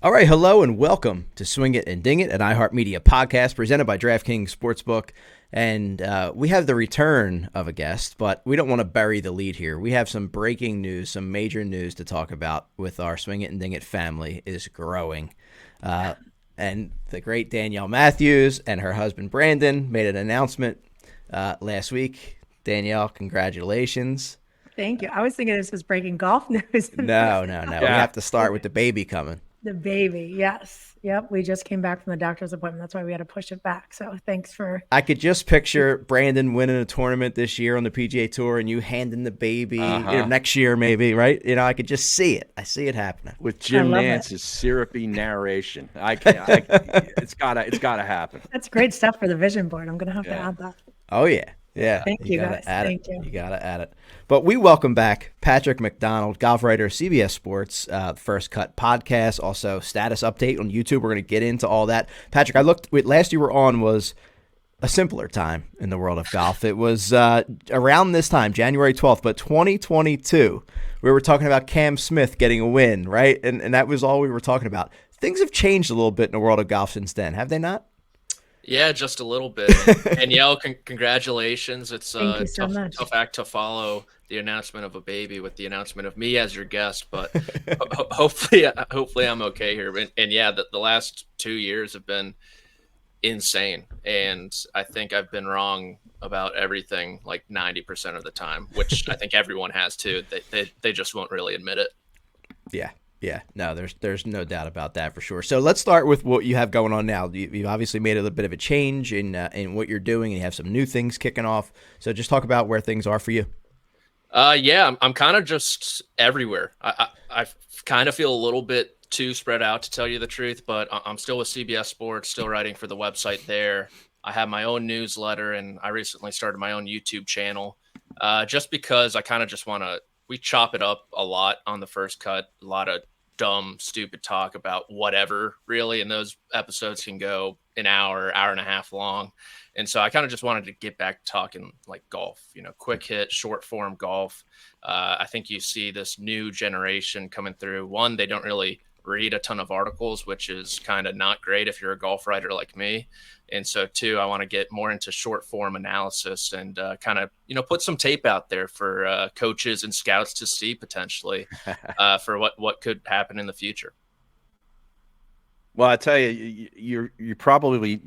All right, hello and welcome to Swing It and Ding It, an iHeartMedia podcast presented by Draftkings Sportsbook. And we have the return of a guest, but we don't want to bury the lead here. We have some breaking news, some major news to talk about with our Swing It and Ding It family is growing. And the great Danielle Matthews and her husband Brandon made an announcement last week. Danielle, congratulations. Thank you. I was thinking this was breaking golf news. No. We have to start with the baby coming. The baby, yes. Yep, we just came back from the doctor's appointment. That's why we had to push it back. So thanks for... I could just picture Brandon winning a tournament this year on the PGA Tour and you handing the baby next year maybe, right? I could just see it. I see it happening. With Jim Nance's syrupy narration. It's gotta happen. That's great stuff for the vision board. I'm going to have to add that. Oh, yeah. Yeah. Thank you guys. Thank you. You got to add it. But we welcome back Patrick McDonald, golf writer, CBS Sports, First Cut podcast, also status update on YouTube. We're going to get into all that. Patrick, I looked, last you were on was a simpler time in the world of golf. It was around this time, January 12th, but 2022, we were talking about Cam Smith getting a win, right? And that was all we were talking about. Things have changed a little bit in the world of golf since then, have they not? Yeah, just a little bit. Danielle, congratulations. It's a tough act to follow the announcement of a baby with the announcement of me as your guest, but hopefully I'm okay here. And yeah, the last 2 years have been insane. And I think I've been wrong about everything like 90% of the time, which I think everyone has too. They just won't really admit it. Yeah, no, there's no doubt about that for sure. So let's start with what you have going on now. You've obviously made a little bit of a change in what you're doing, and you have some new things kicking off. So just talk about where things are for you. Yeah, I'm kind of just everywhere. I kind of feel a little bit too spread out, to tell you the truth, but I'm still with CBS Sports, still writing for the website there. I have my own newsletter, and I recently started my own YouTube channel just because I kind of just want to. We chop it up a lot on the First Cut, a lot of dumb, stupid talk about whatever, really. And those episodes can go an hour and a half long. And so I kind of just wanted to get back talking like golf, quick hit, short form golf. I think you see this new generation coming through. One, they don't really read a ton of articles, which is kind of not great if you're a golf writer like me. And so two, I want to get more into short form analysis and kind of, put some tape out there for coaches and scouts to see potentially for what could happen in the future. Well, I tell you, you're probably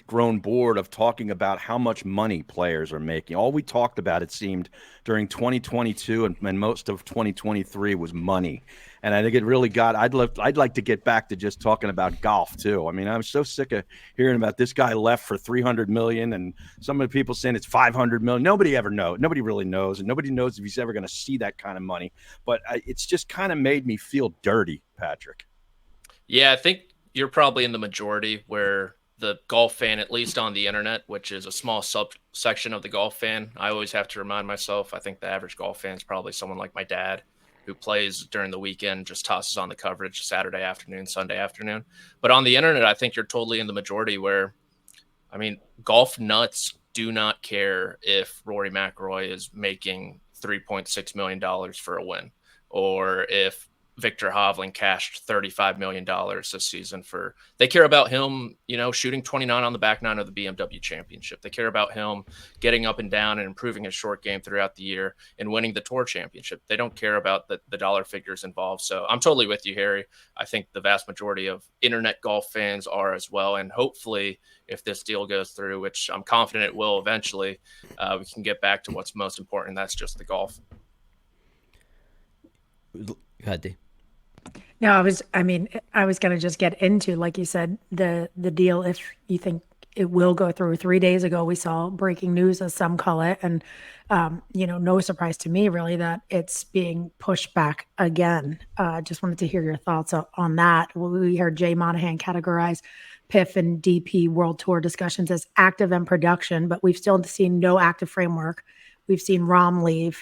grown bored of talking about how much money players are making. All we talked about, it seemed, during 2022 and most of 2023 was money. And I think it really I'd like to get back to just talking about golf too. I mean, I'm so sick of hearing about this guy left for $300 million and some of the people saying it's $500 million. Nobody ever knows. Nobody really knows. And nobody knows if he's ever going to see that kind of money. But it's just kind of made me feel dirty, Patrick. Yeah, I think you're probably in the majority where the golf fan, at least on the internet, which is a small subsection of the golf fan. I always have to remind myself, I think the average golf fan is probably someone like my dad who plays during the weekend, just tosses on the coverage Saturday afternoon, Sunday afternoon. But on the internet, I think you're totally in the majority where, golf nuts do not care if Rory McIlroy is making $3.6 million for a win, or if Victor Hovland cashed $35 million this season they care about him, shooting 29 on the back nine of the BMW championship. They care about him getting up and down and improving his short game throughout the year and winning the tour championship. They don't care about the dollar figures involved. So I'm totally with you, Harry. I think the vast majority of internet golf fans are as well. And hopefully if this deal goes through, which I'm confident it will eventually, we can get back to what's most important. That's just the golf. Go ahead, Dee. No, I was going to just get into, like you said, the deal. If you think it will go through, 3 days ago, we saw breaking news, as some call it. And, no surprise to me, really, that it's being pushed back again. Just wanted to hear your thoughts on that. We heard Jay Monahan categorize PIF and DP World Tour discussions as active and production, but we've still seen no active framework. We've seen Rahm leave.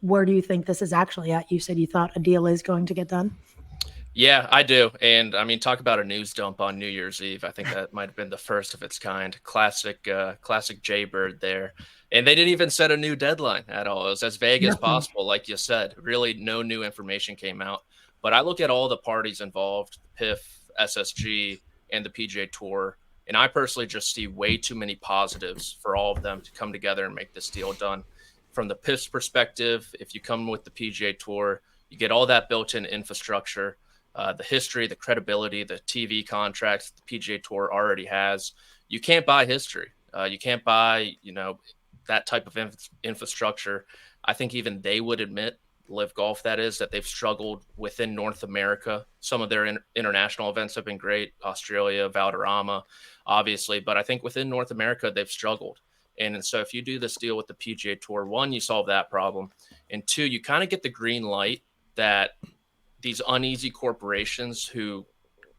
Where do you think this is actually at? You said you thought a deal is going to get done. Yeah, I do. And I mean, talk about a news dump on New Year's Eve. I think that might have been the first of its kind. Classic Jaybird there. And they didn't even set a new deadline at all. It was as vague as Nothing. possible, like you said. Really, no new information came out. But I look at all the parties involved, PIF, SSG, and the PGA Tour, and I personally just see way too many positives for all of them to come together and make this deal done. From the PIF's perspective, if you come with the PGA Tour, you get all that built-in infrastructure, the history, the credibility, the TV contracts the PGA Tour already has. You can't buy history. You can't buy, that type of infrastructure. I think even they would admit, Live Golf, that is, that they've struggled within North America. Some of their international events have been great, Australia, Valderrama, obviously, but I think within North America, they've struggled. And so if you do this deal with the PGA Tour, one, you solve that problem. And two, you kind of get the green light that these uneasy corporations who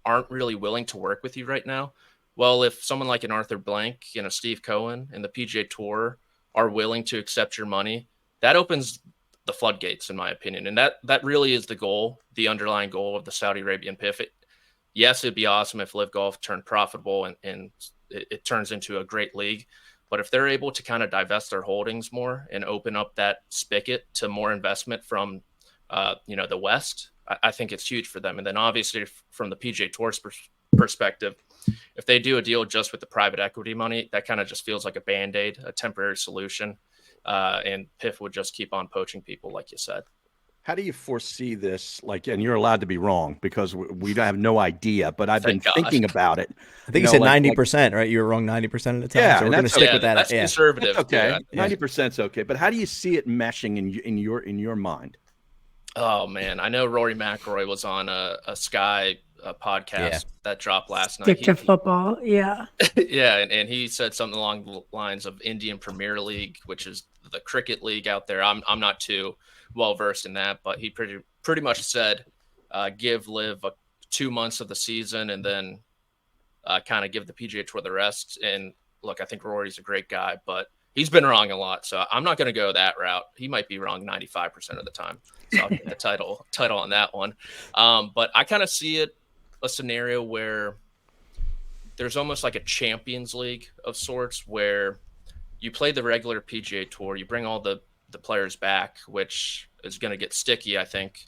aren't really willing to work with you right now. Well, if someone like an Arthur Blank, Steve Cohen and the PGA Tour are willing to accept your money, that opens the floodgates, in my opinion. And that really is the goal, the underlying goal of the Saudi Arabian PIF. Yes, it'd be awesome if Live Golf turned profitable and it turns into a great league. But if they're able to kind of divest their holdings more and open up that spigot to more investment from, the West, I think it's huge for them. And then obviously from the PGA Tour's perspective, if they do a deal just with the private equity money, that kind of just feels like a Band-Aid, a temporary solution. And PIF would just keep on poaching people, like you said. How do you foresee this? And you're allowed to be wrong because we have no idea, but I've Thank been God. thinking about it. I think you said 90%, right? You were wrong 90% of the time. Yeah, so we're and going to stick with that. That's conservative. That's okay. Yeah. 90% is okay. But how do you see it meshing in your mind? Oh man, I know Rory McIlroy was on a Sky podcast that dropped last night. Stick to football. Yeah. Yeah, and he said something along the lines of Indian Premier League, which is the cricket league out there. I'm not too well versed in that, but he pretty much said give Liv 2 months of the season and then kind of give the PGA Tour the rest. And look, I think Rory's a great guy, but he's been wrong a lot, so I'm not going to go that route. He might be wrong 95% of the time. So I'll get the title on that one. But I kind of see a scenario where there's almost like a Champions League of sorts where you play the regular PGA Tour, you bring all the players back, which is going to get sticky, I think.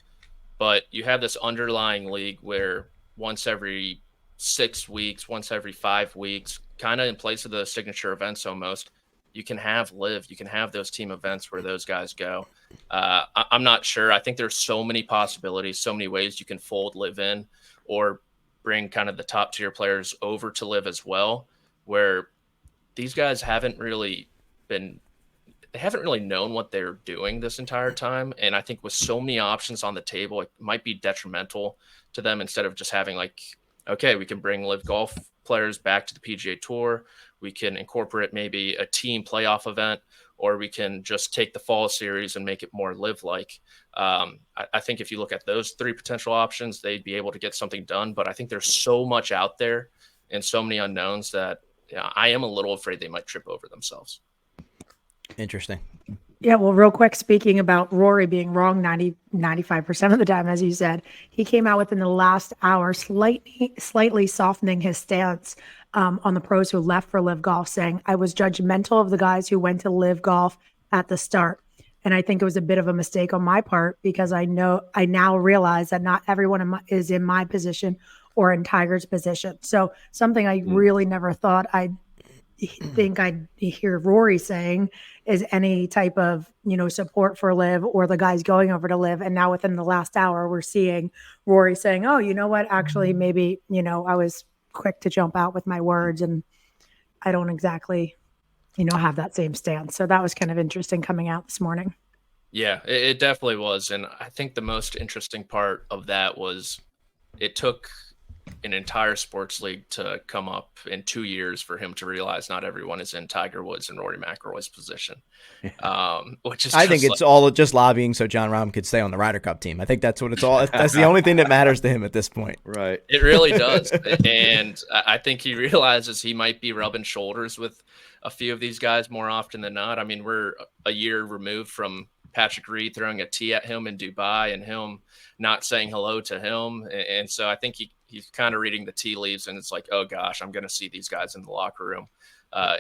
But you have this underlying league where once every 6 weeks, once every 5 weeks, kind of in place of the signature events almost, you can have Live, you can have those team events where those guys go. I'm not sure. I think there's so many possibilities, so many ways you can fold Live in or bring kind of the top tier players over to Live as well, where these guys haven't really known what they're doing this entire time. And I think with so many options on the table, it might be detrimental to them instead of just having okay, we can bring Live Golf players back to the PGA Tour. We can incorporate maybe a team playoff event, or we can just take the fall series and make it more Live-like. I think if you look at those three potential options, they'd be able to get something done. But I think there's so much out there and so many unknowns that I am a little afraid they might trip over themselves. Interesting. Yeah, well, real quick, speaking about Rory being wrong 95% of the time, as you said, he came out within the last hour slightly softening his stance on the pros who left for Live Golf, saying, I was judgmental of the guys who went to Live Golf at the start. And I think it was a bit of a mistake on my part because I now realize that not everyone is in my position or in Tiger's position. So something I really never thought I'd hear Rory saying is any type of, support for Live or the guys going over to Live. And now within the last hour, we're seeing Rory saying, oh, you know what, actually, maybe, I was quick to jump out with my words and I don't exactly, have that same stance. So that was kind of interesting coming out this morning. Yeah, it definitely was. And I think the most interesting part of that was it took an entire sports league to come up in 2 years for him to realize not everyone is in Tiger Woods and Rory McIlroy's position. Which is I think it's all just lobbying so John Rahm could stay on the Ryder Cup team. I think that's what it's all. That's the only thing that matters to him at this point. Right. It really does. And I think he realizes he might be rubbing shoulders with a few of these guys more often than not. I mean, we're a year removed from Patrick Reed throwing a tee at him in Dubai and him not saying hello to him. And so I think he's kind of reading the tea leaves, and it's like, oh gosh, I'm going to see these guys in the locker room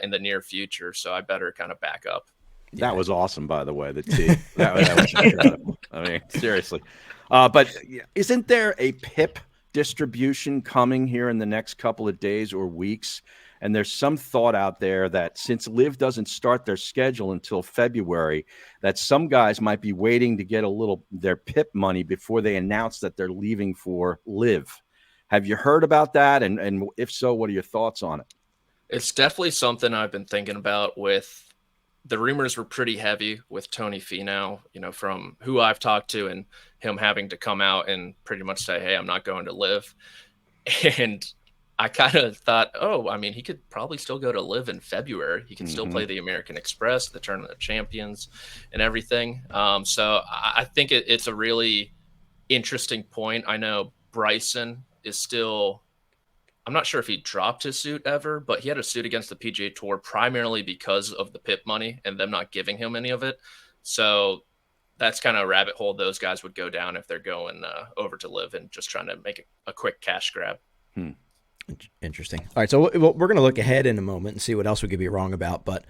in the near future. So I better kind of back up. That was awesome, by the way, the tee. that was incredible. I mean, seriously. But isn't there a PIP distribution coming here in the next couple of days or weeks? And there's some thought out there that since LIV doesn't start their schedule until February, that some guys might be waiting to get their PIP money before they announce that they're leaving for LIV. Have you heard about that? And if so, what are your thoughts on it? It's definitely something I've been thinking about. With the rumors were pretty heavy with Tony Finau, from who I've talked to, and him having to come out and pretty much say, hey, I'm not going to LIV. And I kind of thought, he could probably still go to LIV in February. He can still play the American Express, the Tournament of Champions, and everything. So I think it's a really interesting point. I know Bryson is still, I'm not sure if he dropped his suit ever, but he had a suit against the PGA Tour primarily because of the PIP money and them not giving him any of it. So that's kind of a rabbit hole those guys would go down if they're going over to LIV and just trying to make a quick cash grab. Interesting. All right, so we're going to look ahead in a moment and see what else we could be wrong about. But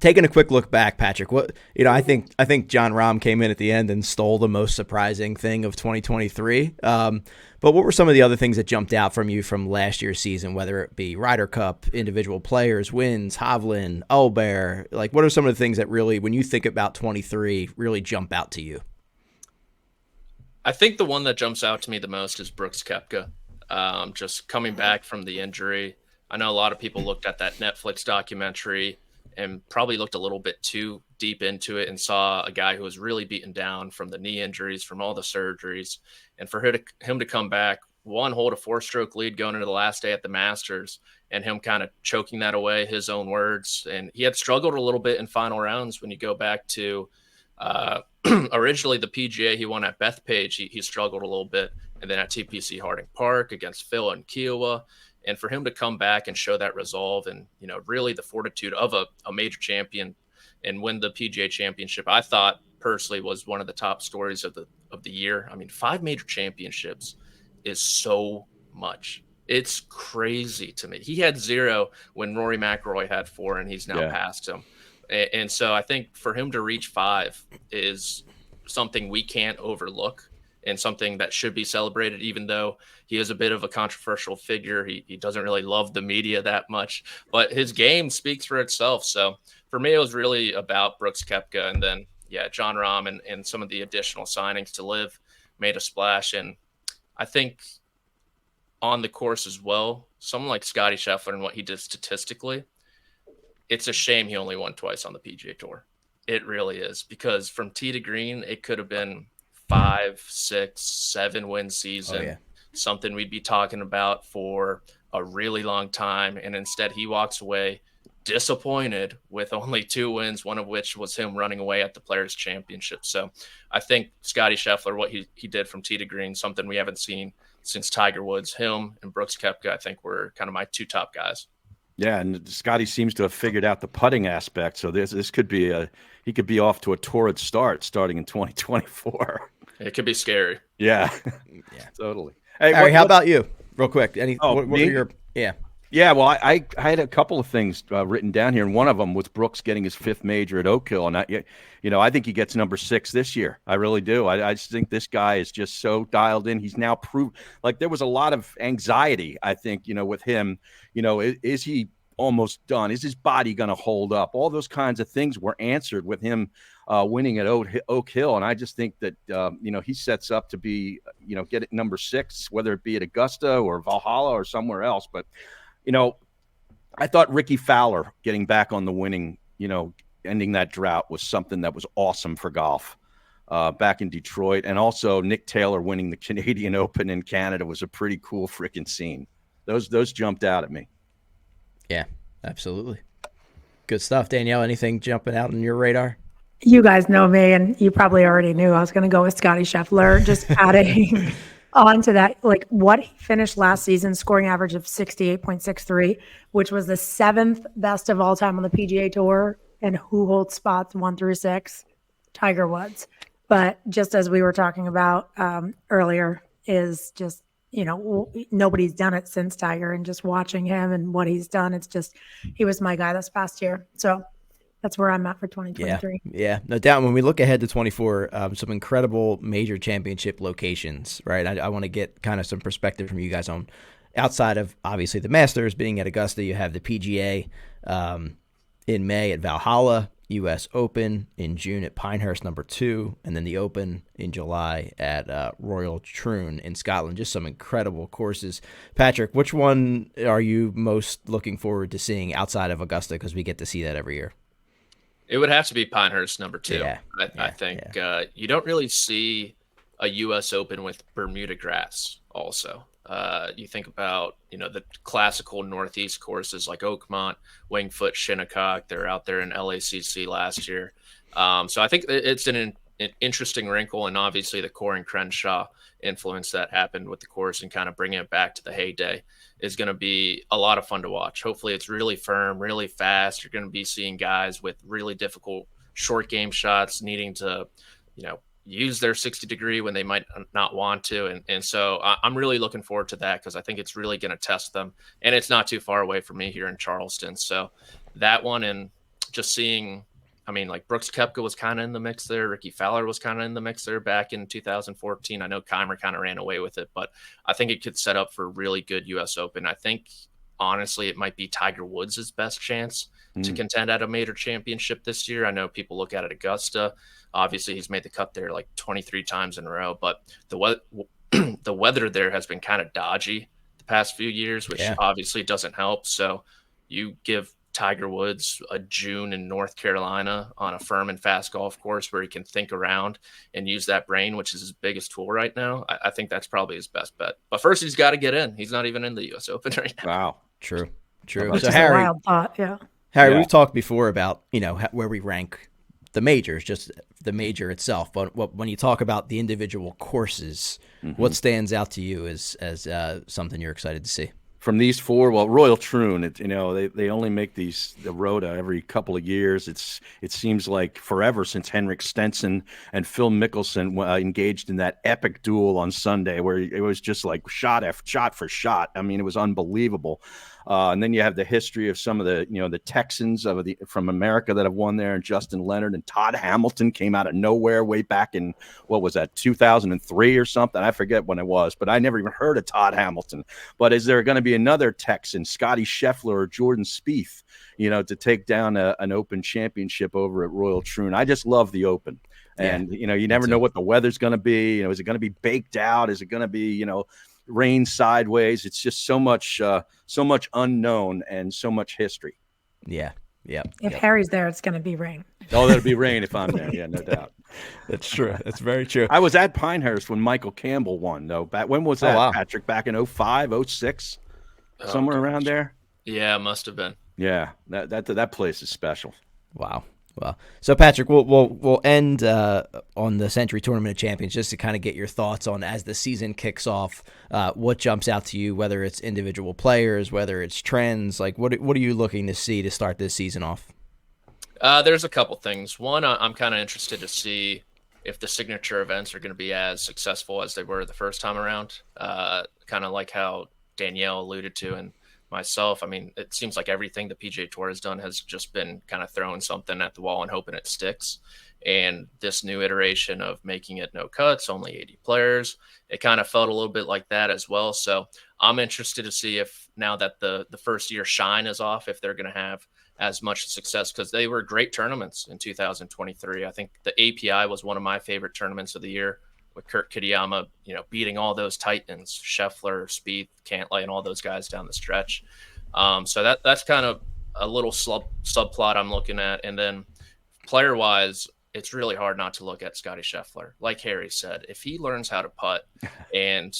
taking a quick look back, Patrick, I think Jon Rahm came in at the end and stole the most surprising thing of 2023. But what were some of the other things that jumped out from you from last year's season, whether it be Ryder Cup, individual players, wins, Hovland, Albert? Like, what are some of the things that really, when you think about 23, really jump out to you? I think the one that jumps out to me the most is Brooks Koepka. Just coming back from the injury. I know a lot of people looked at that Netflix documentary and probably looked a little bit too deep into it and saw a guy who was really beaten down from the knee injuries, from all the surgeries. And for him to come back, hold a 4-stroke lead going into the last day at the Masters, and him kind of choking that away, his own words. And he had struggled a little bit in final rounds. When you go back to originally the PGA, he won at Bethpage. He struggled a little bit. And then at TPC Harding Park against Phil and Kiowa. And for him to come back and show that resolve and, really the fortitude of a major champion and win the PGA Championship, I thought personally was one of the top stories of the year. I mean, 5 major championships is so much. It's crazy to me. He had 0 when Rory McIlroy had 4, and he's now passed him. And so I think for him to reach 5 is something we can't overlook, and something that should be celebrated, even though he is a bit of a controversial figure. He doesn't really love the media that much, but his game speaks for itself. So for me, it was really about Brooks Koepka. And then, Jon Rahm and some of the additional signings to LIV made a splash. And I think on the course as well, someone like Scottie Scheffler and what he did statistically, it's a shame he only won twice on the PGA Tour. It really is, because from tee to green, it could have been 5, 6, 7 win season, something we'd be talking about for a really long time. And instead he walks away disappointed with only 2 wins, one of which was him running away at the Players Championship. So I think Scottie Scheffler, what he did from tee to green, something we haven't seen since Tiger Woods. Him and Brooks Koepka, I think, were kind of my 2 top guys. Yeah, and Scotty seems to have figured out the putting aspect. So this could be he could be off to a torrid start starting in 2024. It could be scary. Yeah, totally. Hey, Harry, how about you? Real quick. What me? are your Yeah, well, I had a couple of things written down here, and one of them was Brooks getting his 5th major at Oak Hill, and I think he gets number 6 this year. I really do. I just think this guy is just so dialed in. He's now proved, like, there was a lot of anxiety, I think, with him. Is he almost done? Is his body going to hold up? All those kinds of things were answered with him winning at Oak Hill, and I just think that he sets up to be get it number 6, whether it be at Augusta or Valhalla or somewhere else, but. I thought Ricky Fowler getting back on the winning, ending that drought was something that was awesome for golf back in Detroit. And also Nick Taylor winning the Canadian Open in Canada was a pretty cool freaking scene. Those jumped out at me. Yeah, absolutely. Good stuff. Danielle, anything jumping out on your radar? You guys know me, and you probably already knew I was going to go with Scottie Scheffler, just adding on to that, like what he finished last season, scoring average of 68.63, which was the 7th best of all time on the PGA Tour, and who holds spots 1 through 6. Tiger Woods. But just as we were talking about earlier, is just, nobody's done it since Tiger, and just watching him and what he's done, it's just, he was my guy this past year. So that's where I'm at for 2023. Yeah, no doubt. When we look ahead to 24, some incredible major championship locations, right? I want to get kind of some perspective from you guys on, outside of obviously the Masters being at Augusta, you have the PGA in May at Valhalla, U.S. Open in June at Pinehurst #2, and then the Open in July at Royal Troon in Scotland. Just some incredible courses. Patrick, which one are you most looking forward to seeing outside of Augusta? Because we get to see that every year. It would have to be Pinehurst #2. Yeah, I think you don't really see a U.S. Open with Bermuda grass also. You think about, the classical Northeast courses like Oakmont, Wingfoot, Shinnecock. They're out there in LACC last year. So I think it's an interesting wrinkle, and obviously the Core and Crenshaw influence that happened with the course and kind of bringing it back to the heyday is going to be a lot of fun to watch. Hopefully it's really firm, really fast. You're going to be seeing guys with really difficult short game shots needing to, use their 60 degree when they might not want to. And so I'm really looking forward to that, because I think it's really going to test them. And it's not too far away from me here in Charleston. So that one, and just seeing, like Brooks Koepka was kind of in the mix there. Ricky Fowler was kind of in the mix there back in 2014. I know Keimer kind of ran away with it, but I think it could set up for a really good U.S. Open. I think, honestly, it might be Tiger Woods' best chance to contend at a major championship this year. I know people look at it Augusta. Obviously, he's made the cut there like 23 times in a row, but the weather there has been kind of dodgy the past few years, which obviously doesn't help. So you give Tiger Woods a June in North Carolina on a firm and fast golf course where he can think around and use that brain, which is his biggest tool right now. I think that's probably his best bet. But first, he's got to get in. He's not even in the U.S. Open right now. Wow. True. Which So is Harry, a wild thought, yeah. Harry, we've talked before about, where we rank the majors, just the major itself. But when you talk about the individual courses, what stands out to you as something you're excited to see? From these four, well, Royal Troon, they only make the Rota every couple of years. It seems like forever since Henrik Stenson and Phil Mickelson engaged in that epic duel on Sunday, where it was just like shot for shot. It was unbelievable. And then you have the history of some of the Texans from America that have won there, and Justin Leonard and Todd Hamilton came out of nowhere way back in, what was that, 2003 or something? I forget when it was, but I never even heard of Todd Hamilton. But is there going to be another Texan, Scotty Scheffler or Jordan Spieth, to take down an Open championship over at Royal Troon? I just love the Open. And, you never know what the weather's going to be. Is it going to be baked out? Is it going to be, rain sideways? It's just so much unknown and so much history. If Harry's there, it's going to be rain. Oh, there'll be rain if I'm there. Yeah, no doubt. That's true. That's very true. I was at Pinehurst when Michael Campbell won, though. When was that, wow. Patrick? Back in 05, 06? Somewhere around there? Yeah, must have been. Yeah, that place is special. Wow. Well, so Patrick, we'll end on the Sentry Tournament of Champions, just to kind of get your thoughts on, as the season kicks off, what jumps out to you, whether it's individual players, whether it's trends. Like, what are you looking to see to start this season off? There's a couple things. One, I'm kind of interested to see if the signature events are going to be as successful as they were the first time around. Kind of like how Danielle alluded to, and myself, it seems like everything the PGA Tour has done has just been kind of throwing something at the wall and hoping it sticks. And this new iteration of making it no cuts, only 80 players, it kind of felt a little bit like that as well. So I'm interested to see if, now that the first year shine is off, if they're going to have as much success, because they were great tournaments in 2023. I think the API was one of my favorite tournaments of the year, with Kurt Kitayama, beating all those titans, Scheffler, Spieth, Cantlay, and all those guys down the stretch. So that's kind of a little subplot I'm looking at. And then player-wise, it's really hard not to look at Scotty Scheffler. Like Harry said, if he learns how to putt, and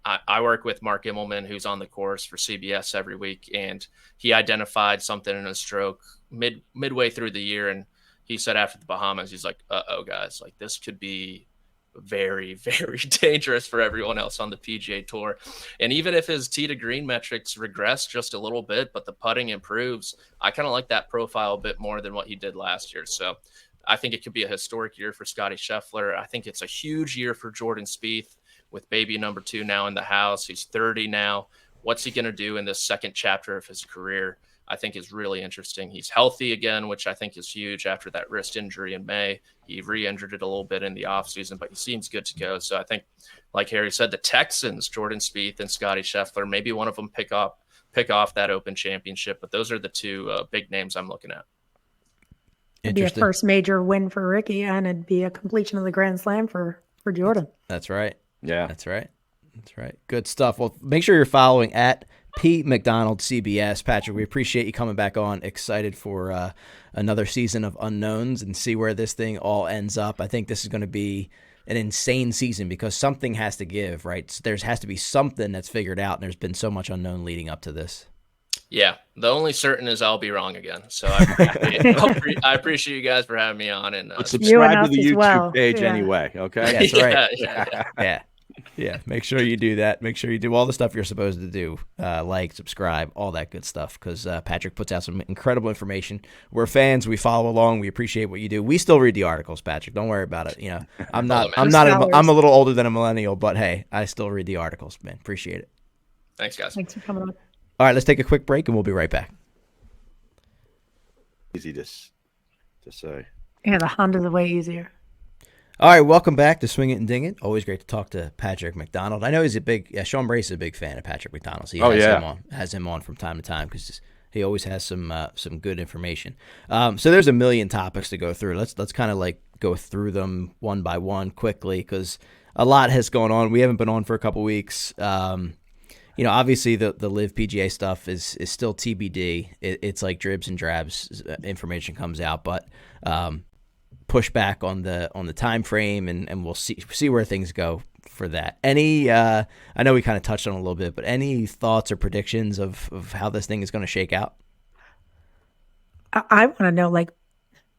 I work with Mark Immelman, who's on the course for CBS every week, and he identified something in his stroke midway through the year, and he said after the Bahamas, he's like, uh-oh, guys, like this could be very, very dangerous for everyone else on the PGA Tour. And even if his tee to green metrics regress just a little bit, but the putting improves, I kind of like that profile a bit more than what he did last year. So I think it could be a historic year for Scotty Scheffler. I think it's a huge year for Jordan Spieth with baby number 2 now in the house. He's 30 now. What's he going to do in this second chapter of his career? I think is really interesting. He's healthy again, which I think is huge after that wrist injury in May. He re-injured it a little bit in the offseason, but he seems good to go. So I think, like Harry said, the Texans, Jordan Spieth and Scotty Scheffler, maybe one of them pick off that Open Championship, but those are the two big names I'm looking at. It'd be a first major win for Ricky, and it'd be a completion of the Grand Slam for Jordan. That's right. Yeah. That's right. Good stuff. Well, make sure you're following at P. McDonald CBS. Patrick, we appreciate you coming back on. Excited for another season of unknowns and see where this thing all ends up. I think this is going to be an insane season because something has to give, right? So there has to be something that's figured out, and there's been so much unknown leading up to this. Yeah, the only certain is I'll be wrong again. So I appreciate you guys for having me on. And subscribe to the YouTube page anyway, okay? That's right. Yeah, make sure you do that. Make sure you do all the stuff you're supposed to do, like, subscribe, all that good stuff, because Patrick puts out some incredible information. We're fans. We follow along. We appreciate what you do. We still read the articles, Patrick. Don't worry about it. You know, I'm a little older than a millennial, but hey, I still read the articles, man. Appreciate it. Thanks, guys. Thanks for coming on. All right, let's take a quick break, and we'll be right back. Easy to say. Yeah, the Honda's way easier. All right, welcome back to Swing It and Ding It. Always great to talk to Patrick McDonald. I know he's Sean Brace is a big fan of Patrick McDonald. So he has him on from time to time because he always has some good information. So there's a million topics to go through. Let's kind of like go through them one by one quickly because a lot has gone on. We haven't been on for a couple weeks. Obviously the Live PGA stuff is still TBD. It's like dribs and drabs. Information comes out, but push back on the time frame, and we'll see where things go for that. I know we kind of touched on it a little bit, but any thoughts or predictions of how this thing is going to shake out? I want to know, like,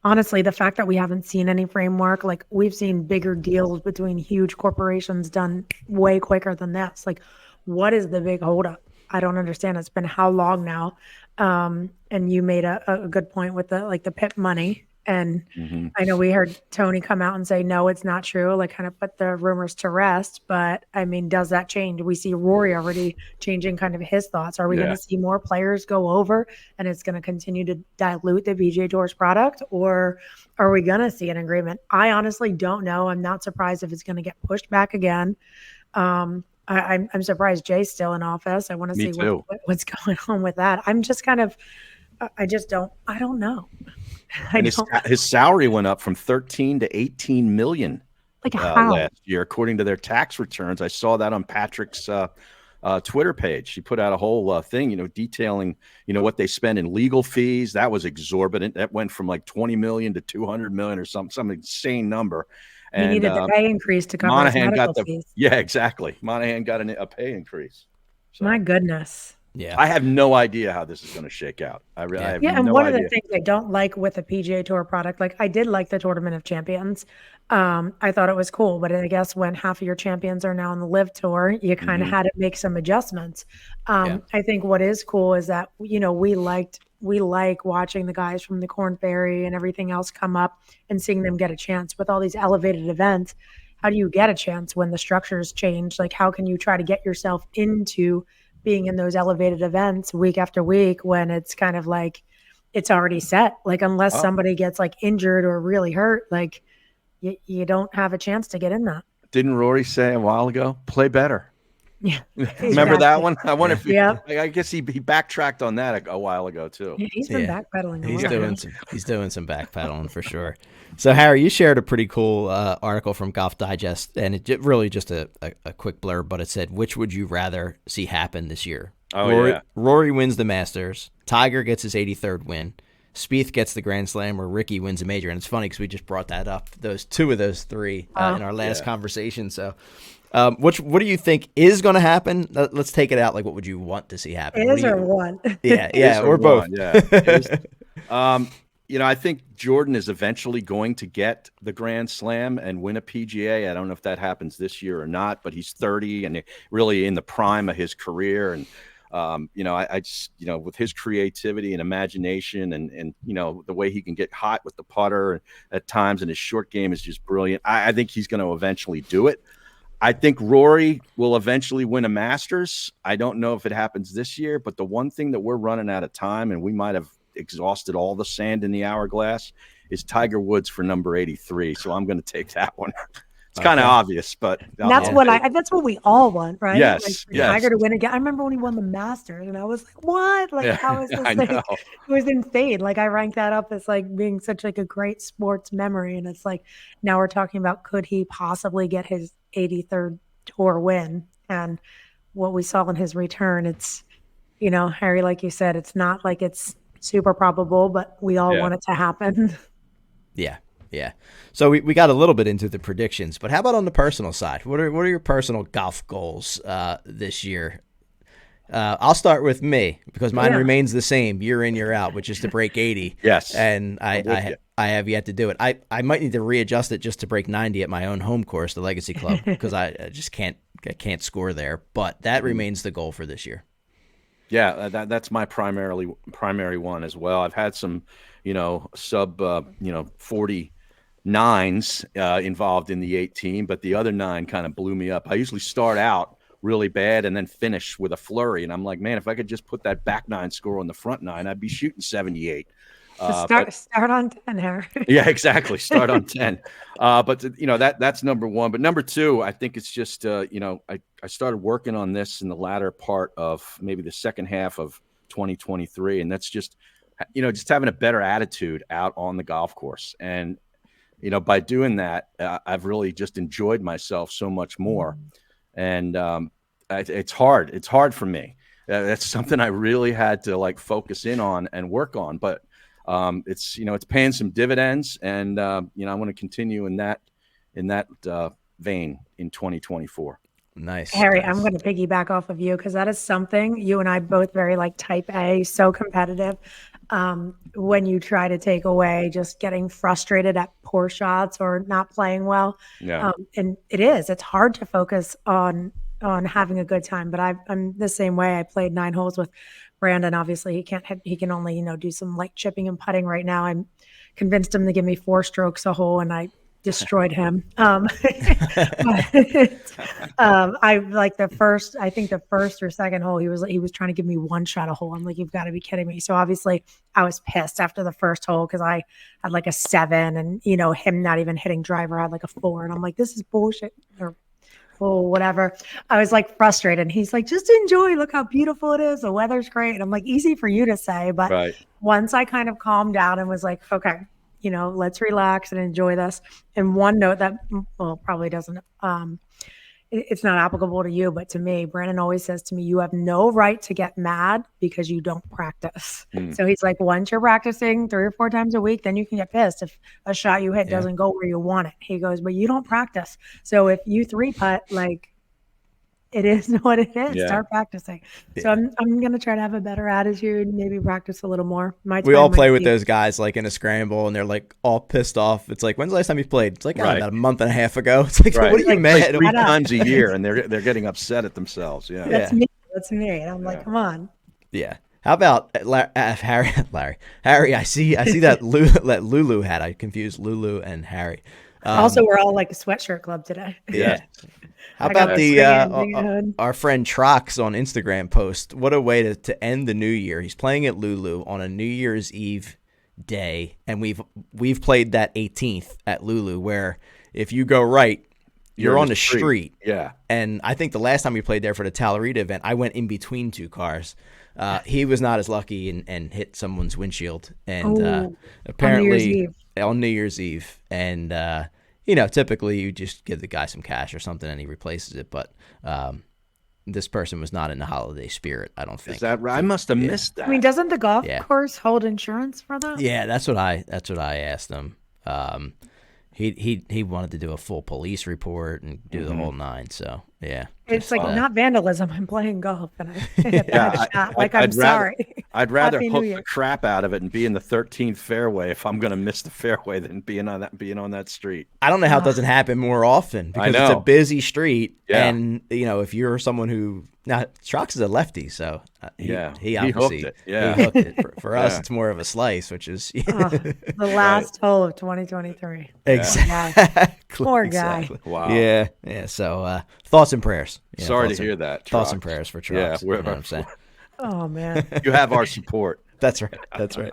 honestly, the fact that we haven't seen any framework, like we've seen bigger deals between huge corporations done way quicker than this. Like, what is the big holdup? I don't understand. It's been how long now? And you made a good point with the PIP money. And I know we heard Tony come out and say, no, it's not true, like kind of put the rumors to rest. But I mean, does that change? We see Rory already changing kind of his thoughts. Are we going to see more players go over and it's going to continue to dilute the PGA Tour's product, or are we going to see an agreement? I honestly don't know. I'm not surprised if it's going to get pushed back again. I'm surprised Jay's still in office. I want to see what's going on with that. I'm just kind of, I don't know. His salary went up from 13 to 18 million last year, according to their tax returns. I saw that on Patrick's Twitter page. She put out a whole thing, detailing, what they spend in legal fees. That was exorbitant. That went from like 20 million to 200 million or some insane number. And he needed the pay increase to cover his medical fees. Yeah, exactly. Monahan got a pay increase. So. My goodness. Yeah, I have no idea how this is going to shake out. I have no idea. And one of the things I don't like with the PGA Tour product, like I did like the Tournament of Champions. I thought it was cool, but I guess when half of your champions are now on the Live Tour, you kind of had to make some adjustments. I think what is cool is that we like watching the guys from the Corn Ferry and everything else come up and seeing them get a chance with all these elevated events. How do you get a chance when the structures change? Like, how can you try to get yourself into being in those elevated events week after week when it's kind of like it's already set? Like, unless somebody gets like injured or really hurt, like you don't have a chance to get in that. Didn't Rory say a while ago, play better? Yeah. Remember that one? I wonder if I guess he backtracked on that a while ago too. Yeah, he's been backpedaling. He's doing some backpedaling for sure. So Harry, you shared a pretty cool article from Golf Digest, and it really just a quick blurb, but it said, which would you rather see happen this year? Rory wins the Masters, Tiger gets his 83rd win, Spieth gets the Grand Slam, or Ricky wins a major. And it's funny because we just brought that up, two of those three in our last conversation. So what do you think is going to happen? Let's take it out. Like, what would you want to see happen? Is or one? Yeah, or both. I think Jordan is eventually going to get the Grand Slam and win a PGA. I don't know if that happens this year or not, but he's 30 and really in the prime of his career. And I just, with his creativity and imagination and the way he can get hot with the putter at times, and his short game is just brilliant. I think he's going to eventually do it. I think Rory will eventually win a Masters. I don't know if it happens this year, but the one thing that we're running out of time, and we might have exhausted all the sand in the hourglass, is Tiger Woods for number 83. So I'm going to take that one. It's kind of obvious, but that's what we all want, right? Yes, like Tiger to win again. I remember when he won the Masters, and I was like, "What? Like, how is this thing?" It was insane. Like, I ranked that up as like being such like a great sports memory, and it's like now we're talking about could he possibly get his 83rd tour win? And what we saw in his return, it's Harry, like you said, it's not like it's super probable, but we all want it to happen. Yeah. Yeah. So we got a little bit into the predictions, but how about on the personal side? What are your personal golf goals this year? I'll start with me because mine remains the same year in, year out, which is to break 80. Yes. And I have yet to do it. I might need to readjust it just to break 90 at my own home course, the Legacy Club, because I just can't score there. But that remains the goal for this year. Yeah, that's my primary one as well. I've had some, sub 49s involved in the 18, but the other 9 kind of blew me up. I usually start out really bad and then finish with a flurry, and I'm like, man, if I could just put that back 9 score on the front 9, I'd be shooting 78. Start on 10, Harry. Yeah, exactly. Start on 10. But that's number 1. But number 2, I think it's just I started working on this in the latter part of maybe the second half of 2023, and that's just just having a better attitude out on the golf course. And by doing that, I've really just enjoyed myself so much more. And it's hard. It's hard for me. That's something I really had to focus in on and work on. But it's paying some dividends, and I want to continue in that vein in 2024. Nice, Harry. nice. I'm going to piggyback off of you because that is something you and I both very type A, so competitive. When you try to take away just getting frustrated at poor shots or not playing well, and it's hard to focus on having a good time. But I'm the same way. I played 9 holes with Brandon. Obviously, he can only do some light chipping and putting right now. I'm convinced him to give me 4 strokes a hole, and I destroyed him. I like the first or second hole, he was trying to give me 1 shot a hole. I'm like, you've got to be kidding me. So obviously I was pissed after the first hole because I had a 7, and him not even hitting driver had a 4, and I'm like, this is bullshit. Or whatever. I was frustrated. And he's like, just enjoy. Look how beautiful it is. The weather's great. And I'm like, easy for you to say. But once I kind of calmed down and was like, okay, let's relax and enjoy this. And one note that, probably doesn't, it's not applicable to you, but to me, Brandon always says to me, you have no right to get mad because you don't practice. So he's like, once you're practicing 3 or 4 times a week, then you can get pissed if a shot you hit doesn't go where you want it. He goes, but you don't practice. So if you 3-putt, it is what it is. Yeah. Start practicing. Yeah. So I'm going to try to have a better attitude, maybe practice a little more. We all play with those guys in a scramble, and they're all pissed off. It's like, when's the last time you played? It's about a month and a half ago. It's like, what are you mad? 3 times a year, and they're getting upset at themselves. Yeah, That's me. And I'm like, come on. Yeah. How about Harry? Harry, I see that Lulu hat. I confused Lulu and Harry. Also, we're all a sweatshirt club today. Yeah. How about our friend Trox on Instagram post? What a way to end the new year. He's playing at Lulu on a New Year's Eve day, and we've played that 18th at Lulu, where if you go right, you're on the street. Yeah. And I think the last time we played there for the Talarita event, I went in between 2 cars. He was not as lucky and hit someone's windshield, and apparently on New Year's Eve. And typically you just give the guy some cash or something and he replaces it. But this person was not in the holiday spirit, I don't think. Is that right? I must have missed that. I mean, doesn't the golf course hold insurance for that? Yeah, that's what I asked him. He wanted to do a full police report and do the whole 9. So Yeah. It's like not vandalism. I'm playing golf and I hit that shot. Like, I'm sorry. I'd rather Happy New hook Year. the crap out of it and be in the 13th fairway if I'm going to miss the fairway than being on that street. I don't know how it doesn't happen more often because it's a busy street. Yeah. And, if you're someone who now Trox is a lefty, so he obviously hooked it. Yeah. he hooked it. For us, it's more of a slice, which is The last hole of 2023. Exactly. Poor guy. Exactly. Wow. Yeah. Yeah. So thoughts and prayers. Sorry to hear that. Thoughts Trox. and prayers for Trox. Yeah, you know what I'm saying. Oh man. You have our support. That's right. That's right.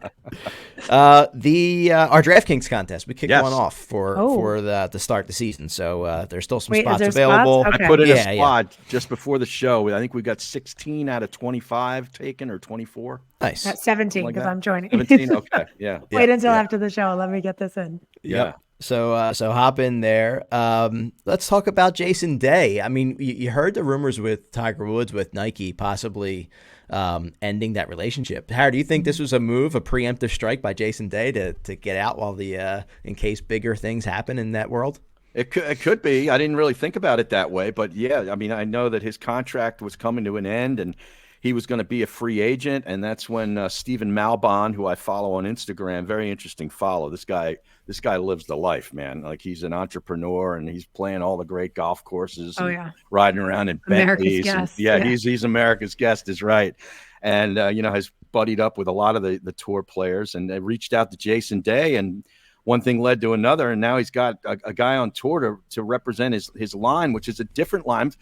Our DraftKings contest, we kicked one off for the start of the season. So there's still some spots available. Spots? Okay. I put in a squad just before the show. I think we got 16 out of 25 taken, or 24. Nice. At 17 because I'm joining. 17. Okay. Yeah. Wait until after the show. Let me get this in. Yeah. So hop in there. Let's talk about Jason Day. I mean, you heard the rumors with Tiger Woods with Nike possibly ending that relationship. Harry, do you think this was a preemptive strike by Jason Day to get out while in case bigger things happen in that world? It could be. I didn't really think about it that way, but yeah, I mean, I know that his contract was coming to an end and he was going to be a free agent, and that's when Stephen Malbon, who I follow on Instagram, very interesting follow. This guy lives the life, man. Like, he's an entrepreneur and he's playing all the great golf courses. And riding around in Bentleys. He's America's guest, is right. And has buddied up with a lot of the tour players, and they reached out to Jason Day, and one thing led to another, and now he's got a guy on tour to represent his line, which is a different line.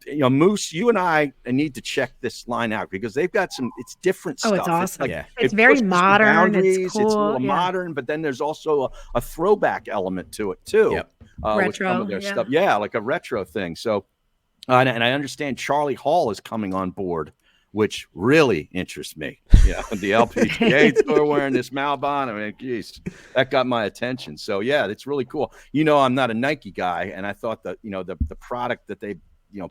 Moose, you and I need to check this line out because they've got it's different stuff. It's awesome. It's very modern. It's cool. It's a little modern, but then there's also a throwback element to it too. Yep. Retro, with some of their stuff. Yeah, like a retro thing. So, and I understand Charlie Hall is coming on board, which really interests me. Yeah, the LPGA tour wearing this Malbon. I mean, geez, that got my attention. So yeah, it's really cool. I'm not a Nike guy, and I thought that the product that they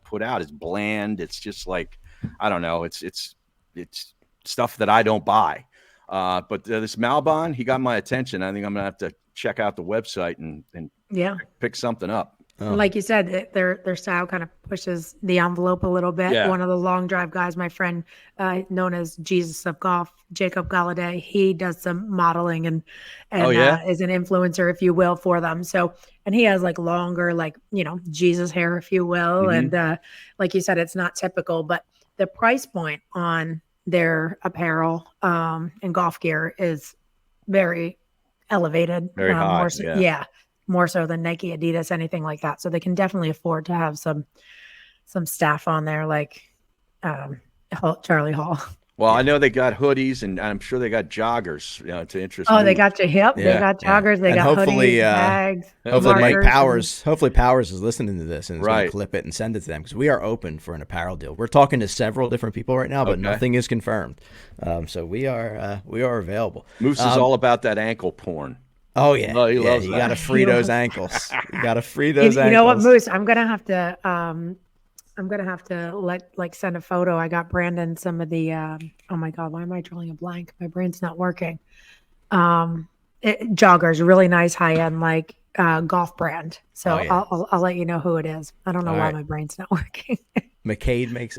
put out is bland. It's just like, I don't know. It's stuff that I don't buy. But this Malbon, he got my attention. I think I'm gonna have to check out the website and pick something up. Oh. Like you said, their style kind of pushes the envelope a little bit. Yeah. One of the long drive guys, my friend, known as Jesus of Golf, Jacob Galladay, he does some modeling and is an influencer, if you will, for them. So, and he has like longer, Jesus hair, if you will. Mm-hmm. And like you said, it's not typical, but the price point on their apparel and golf gear is very elevated. Very high. More so than Nike, Adidas, anything like that. So they can definitely afford to have some staff on there like Charlie Hall. Well, I know they got hoodies, and I'm sure they got joggers to interest. Oh, they got you hip. Yeah, they got joggers. They got hoodies, bags. Hopefully, Mike Powers. Hopefully, Powers is listening to this and is going to clip it and send it to them because we are open for an apparel deal. We're talking to several different people right now, but nothing is confirmed. So we are available. Moose is all about that ankle porn. Oh yeah, he loves you that. got to free those ankles. You got to free those ankles. You know what, Moose? I'm gonna have to send a photo. I got Brandon some of the. Oh my God, why am I drawing a blank? My brain's not working. Joggers, really nice high end golf brand. So I'll let you know who it is. I don't know why my brain's not working. McCade makes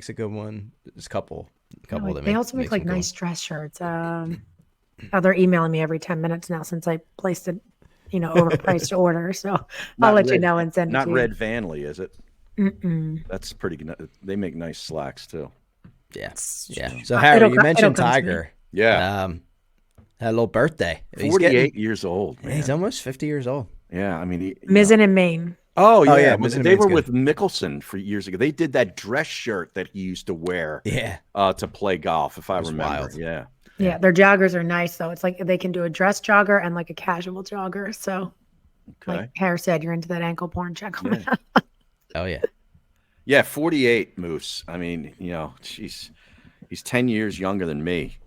a good one. There's a couple of them. They also make nice dress shirts. They're emailing me every 10 minutes now since I placed an overpriced order. So I'll let you know and send it to you. Not Red Vanley, is it? Mm-mm. That's pretty good. They make nice slacks too. Yeah. So Harry, you mentioned Tiger. Yeah. Had a little birthday. 48 years old. Man. He's almost 50 years old. Yeah. I mean, Mizzen in Maine. Oh yeah. They were with Mickelson for years ago. They did that dress shirt that he used to wear. Yeah. To play golf, if I remember. Wild. Yeah. Yeah, their joggers are nice though. It's like they can do a dress jogger and like a casual jogger. So, like Harry said, you're into that ankle porn. Check them out. Oh yeah, yeah. 48 Moose. I mean, he's 10 years younger than me,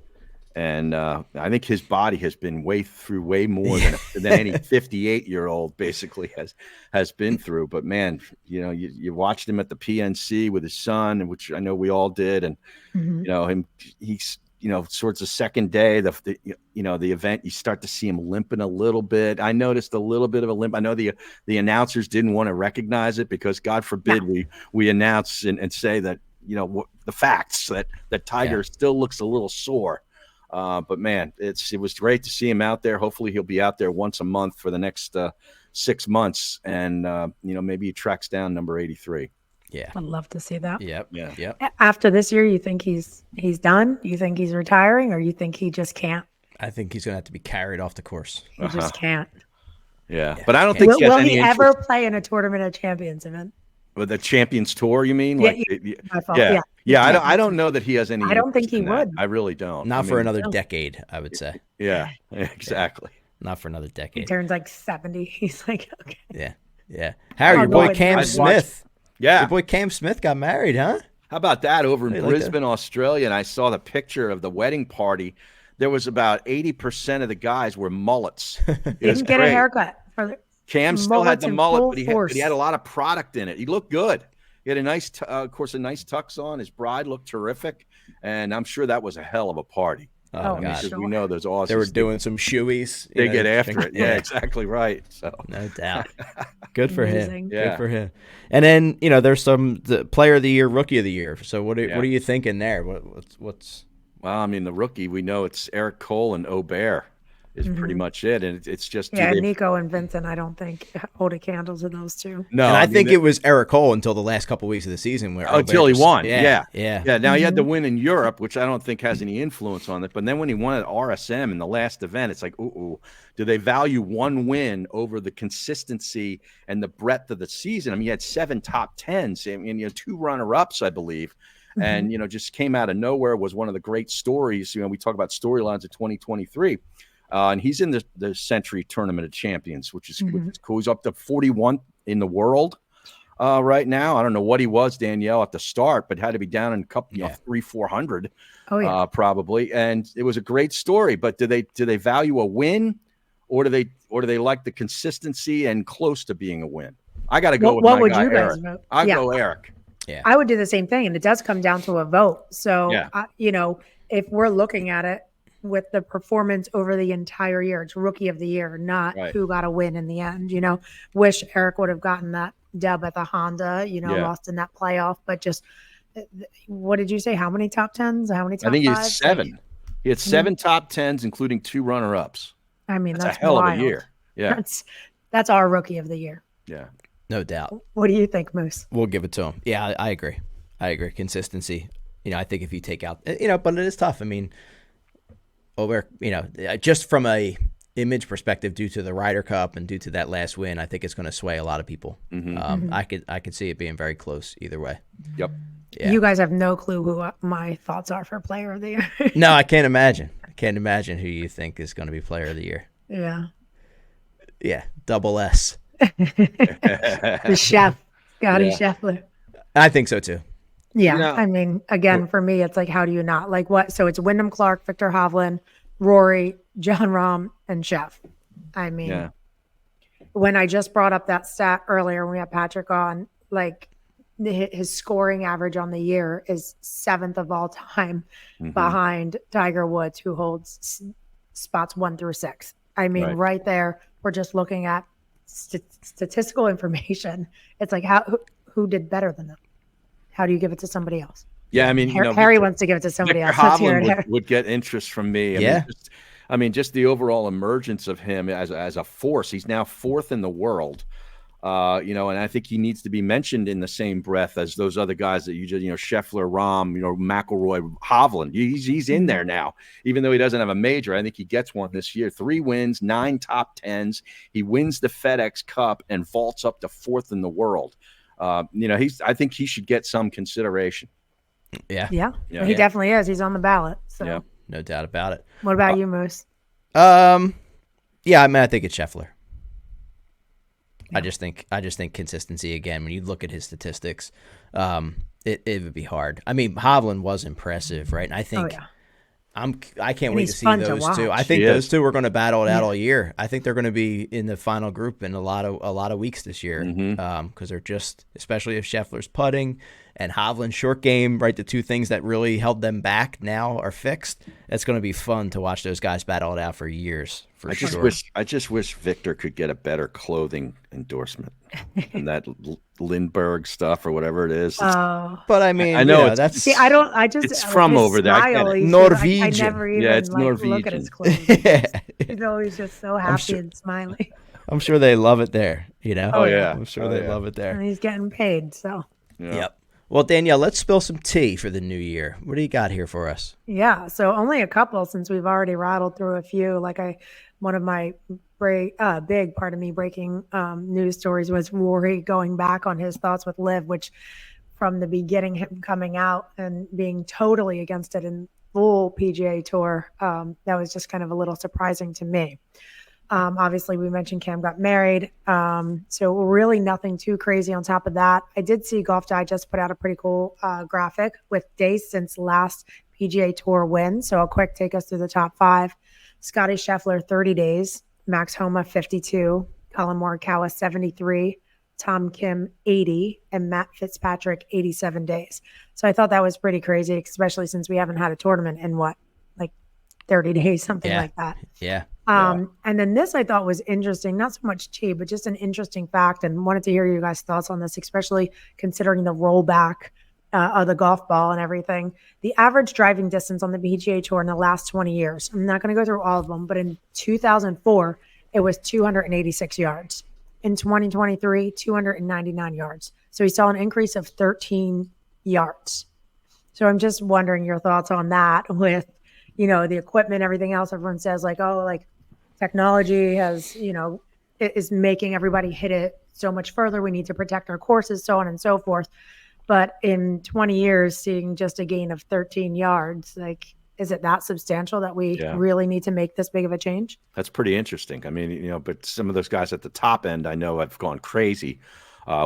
and I think his body has been through way more than any 58-year-old basically has been through. But man, you watched him at the PNC with his son, which I know we all did, and he's towards the second day, the event, you start to see him limping a little bit. I noticed a little bit of a limp. I know the announcers didn't want to recognize it because God forbid we announce and say that, the facts that Tiger still looks a little sore. But man, it was great to see him out there. Hopefully he'll be out there once a month for the next 6 months. And, maybe he tracks down number 83. Yeah. I'd love to see that. Yep. After this year, you think he's done? You think he's retiring, or you think he just can't? I think he's going to have to be carried off the course. He just can't. Yeah. But I don't think will he ever play in a Tournament of Champions event? With the Champions Tour, you mean? Yeah. I don't know that he has any. I don't think he would. I really don't. Not for another decade, I would say. Yeah, exactly. Not for another decade. He turns like 70. He's like, okay. Yeah. Harry, your boy Cam Smith. Your boy Cam Smith got married, huh? How about that over in Brisbane, Australia? And I saw the picture of the wedding party. There was about 80% of the guys were mullets. Didn't get a haircut. Cam still had the mullet, but he had a lot of product in it. He looked good. He had a nice, of course, a nice tux on. His bride looked terrific, and I'm sure that was a hell of a party. God! Because we know those Aussies. They were doing some shoeies. They get after it. Yeah, exactly right. So no doubt. Good for him. Yeah. Good for him. And then there's the Player of the Year, Rookie of the Year. So what are you thinking there? What's? Well, I mean, the rookie, we know it's Eric Cole and Aubert is pretty much it, and it's just Nico and Vincent. I don't think hold a candle to those two. No, and I think it was Eric Cole until the last couple of weeks of the season until he won. Yeah. Now he had to to win in Europe, which I don't think has any influence on it. But then when he won at RSM in the last event, it's like, do they value one win over the consistency and the breadth of the season? I mean, he had 7 top 10s and 2 runner-ups, I believe. And just came out of nowhere. Was one of the great stories. We talk about storylines of 2023. And he's in the Sentry Tournament of Champions, which is cool. He's up to 41 in the world right now. I don't know what he was, Danielle, at the start, but had to be down in a couple, 300-400 probably. And it was a great story. But do they value a win, or do they like the consistency and close to being a win? I got to go with my guy, Eric. Vote? I'll go Eric. Yeah, I would do the same thing, and it does come down to a vote. So if we're looking at it with the performance over the entire year, it's Rookie of the Year, not who got a win in the end. Wish Eric would have gotten that dub at the Honda, lost in that playoff, but just what did you say? How many top 10s? How many top 5s? I think he had 7. He had 7 top 10s, including 2 runner-ups. I mean, that's a hell wild. of a year. Yeah. That's our Rookie of the Year. Yeah. No doubt. What do you think, Moose? We'll give it to him. Yeah, I agree. Consistency. I think if you take out, but it is tough. I mean, just from a image perspective, due to the Ryder Cup and due to that last win, I think it's going to sway a lot of people. I could see it being very close either way. Yep. Yeah. You guys have no clue who my thoughts are for Player of the Year. No, I can't imagine. I can't imagine who you think is going to be Player of the Year. Yeah. Yeah. Double S. The chef, Scotty Scheffler. I think so too. Yeah. I mean, again, for me, it's like, how do you not like what? So it's Wyndham Clark, Victor Hovland, Rory, John Rahm, and Chef. I mean, when I just brought up that stat earlier, when we had Patrick on, like his scoring average on the year is 7th of all time behind Tiger Woods, who holds spots 1 through 6. I mean, right there, we're just looking at statistical information. It's like, who did better than them? How do you give it to somebody else? Yeah, I mean, Harry wants to give it to somebody else. Hovland would get interest from me. I mean, just the overall emergence of him as a force. He's now 4th in the world. And I think he needs to be mentioned in the same breath as those other guys that you just, Scheffler, Rahm, McIlroy, Hovland. He's in there now, even though he doesn't have a major. I think he gets one this year. 3 wins, 9 top 10s. He wins the FedEx Cup and vaults up to 4th in the world. I think he should get some consideration. Yeah. He definitely is. He's on the ballot. So no doubt about it. What about you, Moose? I mean, I think it's Scheffler. I just think consistency again. When you look at his statistics, it would be hard. I mean, Hovland was impressive, right? And I think I can't wait to see those two. I think those two are going to battle it out all year. I think they're going to be in the final group in a lot of weeks this year because they're just, especially if Scheffler's putting and Hovland short game, right? The two things that really held them back now are fixed. It's going to be fun to watch those guys battle it out for years. I just wish Victor could get a better clothing endorsement and that Lindbergh stuff or whatever it is. But I mean, I know that's it's from over there. Norwegian. I never even it's Norwegian. Look at his clothes. He's always just so happy and smiling. I'm sure they love it there. Oh yeah, I'm sure they love it there. And he's getting paid. So. Yeah. Yep. Well, Danielle, let's spill some tea for the new year. What do you got here for us? Yeah, so only a couple since we've already rattled through a few. One of my breaking news stories was Rory going back on his thoughts with Liv, which from the beginning, him coming out and being totally against it in full PGA Tour, that was just kind of a little surprising to me. Obviously, we mentioned Cam got married. So really nothing too crazy on top of that. I did see Golf Digest put out a pretty cool graphic with days since last PGA Tour win. So I'll quick take us through the top 5. Scotty Scheffler, 30 days. Max Homa, 52. Colin Morikawa, 73. Tom Kim, 80. And Matt Fitzpatrick, 87 days. So I thought that was pretty crazy, especially since we haven't had a tournament in 30 days, something like that. Yeah. And then this I thought was interesting, not so much tea, but just an interesting fact, and wanted to hear you guys' thoughts on this, especially considering the rollback of the golf ball and everything. The average driving distance on the PGA Tour in the last 20 years, I'm not going to go through all of them, but in 2004, it was 286 yards. In 2023, 299 yards. So we saw an increase of 13 yards. So I'm just wondering your thoughts on that with, the equipment, everything else. Everyone says technology has, is making everybody hit it so much further. We need to protect our courses, so on and so forth. But in 20 years, seeing just a gain of 13 yards, is it that substantial that we really need to make this big of a change? That's pretty interesting. I mean, but some of those guys at the top end, I know have gone crazy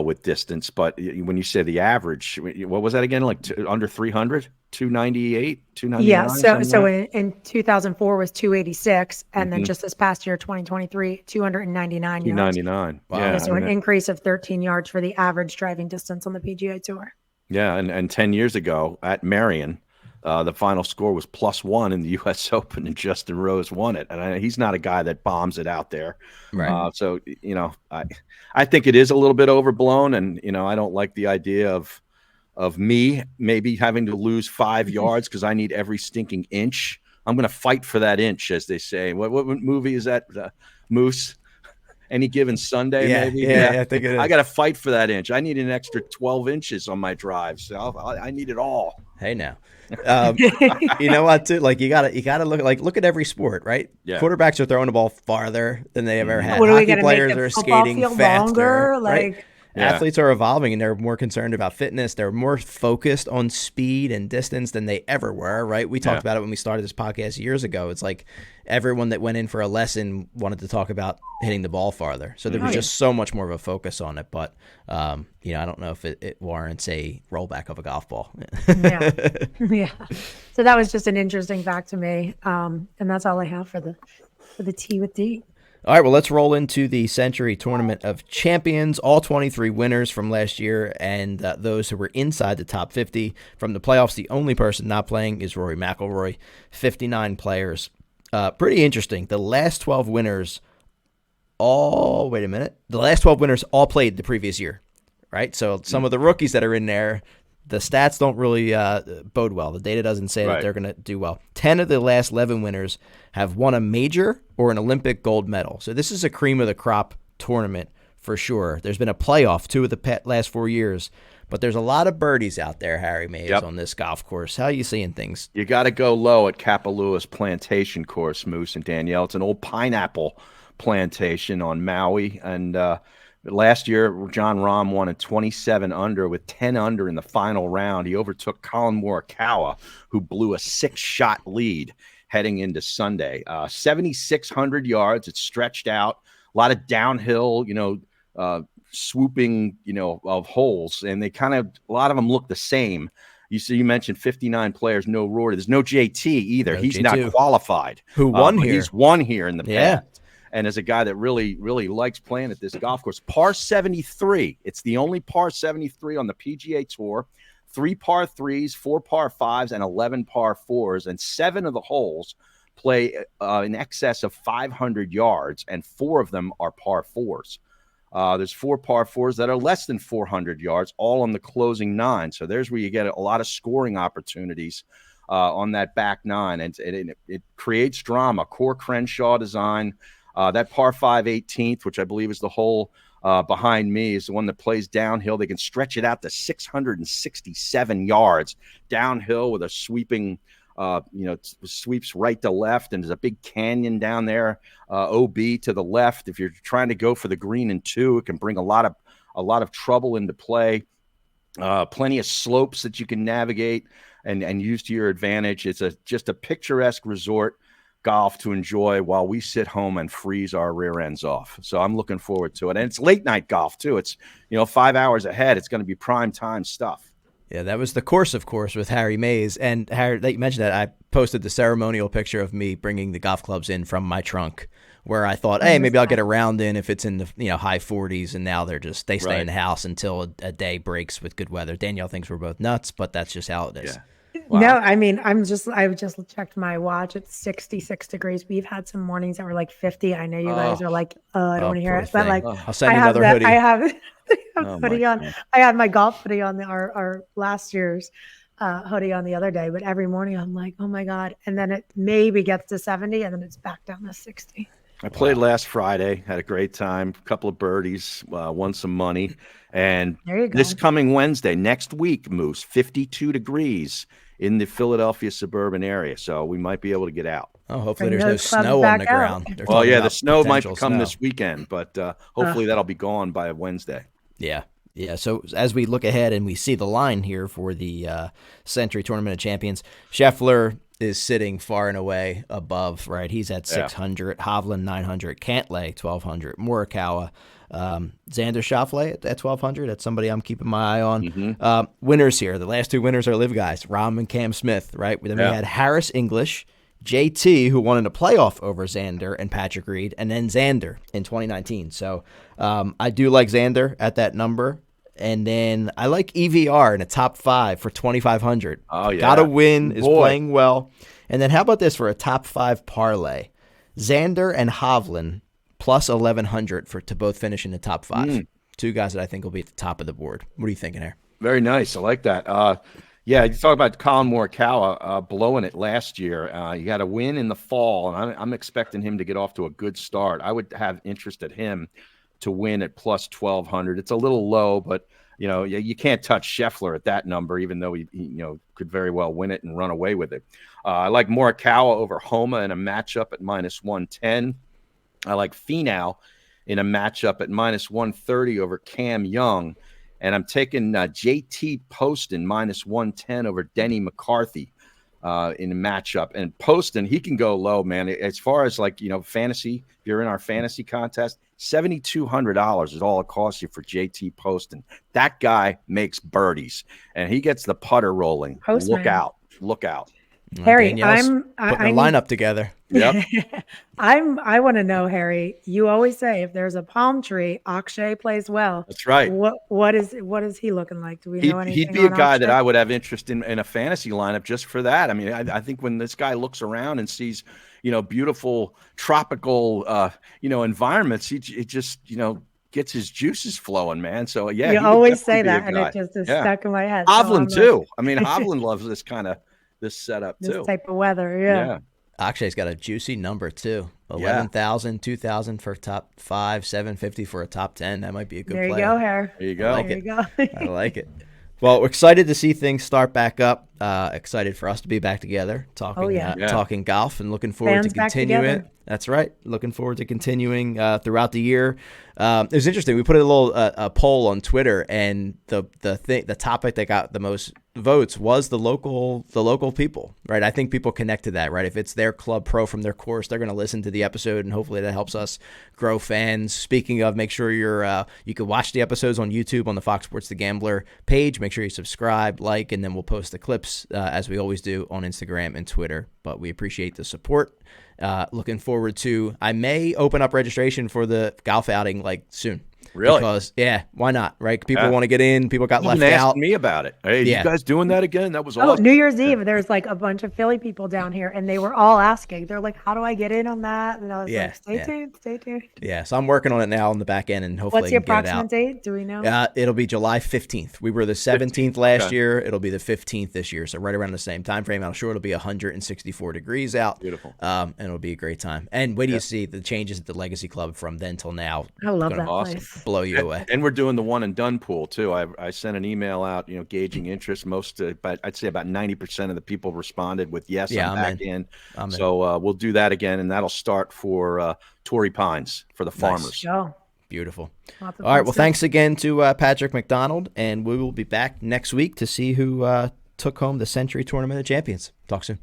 with distance. But when you say the average, what was that again? Under 300? 298, 299? Yeah, so in 2004 was 286, and then just this past year, 2023, 299 yards. 299. Wow. Yeah, So an increase of 13 yards for the average driving distance on the PGA Tour. Yeah, and 10 years ago at Marion, the final score was +1 in the U.S. Open, and Justin Rose won it. And he's not a guy that bombs it out there. Right. So, I think it is a little bit overblown, and, I don't like the idea of me maybe having to lose 5 yards because I need every stinking inch. I'm going to fight for that inch, as they say. What movie is that? Moose? Any Given Sunday, maybe? Yeah, I think it is. I got to fight for that inch. I need an extra 12 inches on my drive. So I need it all. Hey, now. You know what, too? You gotta look at every sport, right? Yeah. Quarterbacks are throwing the ball farther than they ever had. What are we Hockey gonna players make the are football skating field faster. Longer? Right? Yeah. Athletes are evolving, and they're more concerned about fitness. They're more focused on speed and distance than they ever were, right? We talked about it when we started this podcast years ago. It's like everyone that went in for a lesson wanted to talk about hitting the ball farther. So there was just so much more of a focus on it. But, I don't know if it warrants a rollback of a golf ball. Yeah. So that was just an interesting fact to me. And that's all I have for the tea with D. All right, well, let's roll into the Sentry Tournament of Champions. All 23 winners from last year and those who were inside the top 50 from the playoffs. The only person not playing is Rory McIlroy. 59 players. Pretty interesting. The last 12 winners all played the previous year, right? So some of the rookies that are in there, the stats don't really bode well. The data doesn't say that they're going to do well. 10 of the last 11 winners have won a major or an Olympic gold medal. So this is a cream of the crop tournament for sure. There's been a playoff 2 of the last 4 years, but there's a lot of birdies out there, Harry Mays, on this golf course. How are you seeing things? You got to go low at Kapalua Plantation Course, Moose and Danielle. It's an old pineapple plantation on Maui, and last year, John Rahm won a 27 under with 10 under in the final round. He overtook Colin Morikawa, who blew a 6-shot lead heading into Sunday. 7,600 yards. It's stretched out. A lot of downhill, swooping, of holes. And a lot of them look the same. You mentioned 59 players, no Rory. There's no JT either. He's J2. not qualified. Who won here? He's won here in the past. Yeah. And as a guy that really, really likes playing at this golf course, par 73. It's the only par 73 on the PGA Tour. 3 par 3s, 4 par 5s, and 11 par 4s, and 7 of the holes play in excess of 500 yards, and 4 of them are par 4s. There's 4 par 4s that are less than 400 yards, all on the closing 9. So there's where you get a lot of scoring opportunities on that back 9, and it creates drama. Core Crenshaw design. That par 5 18th, which I believe is the hole behind me, is the one that plays downhill. They can stretch it out to 667 yards downhill with a sweeping, sweeps right to left, and there's a big canyon down there, OB to the left. If you're trying to go for the green in 2, it can bring a lot of trouble into play. Plenty of slopes that you can navigate and use to your advantage. It's just a picturesque resort golf to enjoy while we sit home and freeze our rear ends off. So I'm looking forward to it. And it's late night golf too. It's 5 hours ahead. It's going to be prime time stuff. Yeah, that was the course, of course, with Harry Mays. And Harry, that you mentioned that, I posted the ceremonial picture of me bringing the golf clubs in from my trunk, where I thought, hey, maybe I'll get a round in if it's in the high 40s, and now they stay in the house until a day breaks with good weather. Danielle thinks we're both nuts, but that's just how it is. Yeah. Wow. No, I mean, I just checked my watch. It's 66 degrees. We've had some mornings that were like 50. I know you guys are like, I don't want to hear it, but like, I'll send you another hoodie. I have hoodie on. I had my golf hoodie on our last year's hoodie on the other day, but every morning I'm like, oh my God. And then it maybe gets to 70 and then it's back down to 60. I played last Friday, had a great time, a couple of birdies, won some money. And this coming Wednesday, next week, Moose, 52 degrees in the Philadelphia suburban area. So we might be able to get out. Oh, hopefully there's no snow on the ground. Well, yeah, the snow might come this weekend, but hopefully that'll be gone by Wednesday. Yeah. Yeah, so as we look ahead and we see the line here for the Sentry Tournament of Champions, Scheffler is sitting far and away above, right? He's at 600, Hovland 900, Cantlay 1200, Morikawa, Xander Schauffele at 1200. That's somebody I'm keeping my eye on. Mm-hmm. Winners here. The last 2 winners are live guys, Rahm and Cam Smith, right? Then we had Harris English, JT, who won in a playoff over Xander and Patrick Reed, and then Xander in 2019. So I do like Xander at that number. And then I like EVR in a top 5 for 2,500. Oh, yeah. Got to win, is playing well. And then how about this for a top 5 parlay? Xander and Hovland plus 1,100 to both finish in the top 5. 2 guys that I think will be at the top of the board. What are you thinking here? Very nice. I like that. Yeah, you talk about Colin Morikawa blowing it last year. He had a win in the fall, and I'm expecting him to get off to a good start. I would have interest at him to win at plus 1,200. It's a little low, but you can't touch Scheffler at that number, even though he could very well win it and run away with it. I like Morikawa over Homa in a matchup at minus 110. I like Finau in a matchup at minus 130 over Cam Young, and I'm taking JT Poston minus 110 over Denny McCarthy in a matchup. And Poston, he can go low, man. As far as fantasy, if you're in our fantasy contest, $7,200 is all it costs you for JT Poston. That guy makes birdies, and he gets the putter rolling. Look out. Harry, I'm putting a lineup together. Yep. I want to know, Harry. You always say if there's a palm tree, Akshay plays well. That's right. What is he looking like? Do we know anything? He'd be a guy that I would have interest in a fantasy lineup just for that. I mean, I think when this guy looks around and sees beautiful tropical environments, he just gets his juices flowing, man. So yeah, you always say that, and it just is stuck in my head. Hovland too. I mean, Hovland loves this setup too. This type of weather, yeah. Akshay's got a juicy number too. 11,000, 2,000 for top 5, 750 for a top 10. That might be a good play. There you go, Harry. There you go. There you go. I like it. Well, we're excited to see things start back up. Excited for us to be back together, talking golf, and looking forward to continuing. That's right. Looking forward to continuing throughout the year. It was interesting. We put a little a poll on Twitter, and the topic that got the most votes was the local people, right? I think people connect to that, right? If it's their club pro from their course, they're going to listen to the episode, and hopefully that helps us grow fans. Speaking of, make sure you can watch the episodes on YouTube on the Fox Sports The Gambler page. Make sure you subscribe, like, and then we'll post the clips as we always do on Instagram and Twitter. But we appreciate the support. Looking forward to, I may open up registration for the golf outing soon. Really? Because why not? Right? People want to get in. People got You've left been out. asking me about it. Hey, you guys doing that again? That was Oh, awesome. New Year's Eve, there's like a bunch of Philly people down here, and they were all asking. They're like, "How do I get in on that?" And I was like, "Stay tuned, stay tuned." Yeah, so I'm working on it now on the back end, and hopefully What's the I can get it approximate out. date? Do we know? It'll be July 15th. We were the 17th last Okay. year. It'll be the 15th this year, so right around the same time frame. I'm sure it'll be 164 degrees out. Beautiful. And it'll be a great time. And wait do you see the changes at the Legacy Club from then till now. I love Gonna that place. blow you away. And we're doing the one and done pool too. I sent an email out, gauging interest. But I'd say about 90% of the people responded with yes. Yeah, I'm back in. I'm in. So we'll do that again, and that'll start for Torrey Pines for the farmers. Go. Beautiful. Lots of All right. fun Well, stuff. thanks again to Patrick McDonald, and we will be back next week to see who took home the Sentry Tournament of Champions. Talk soon.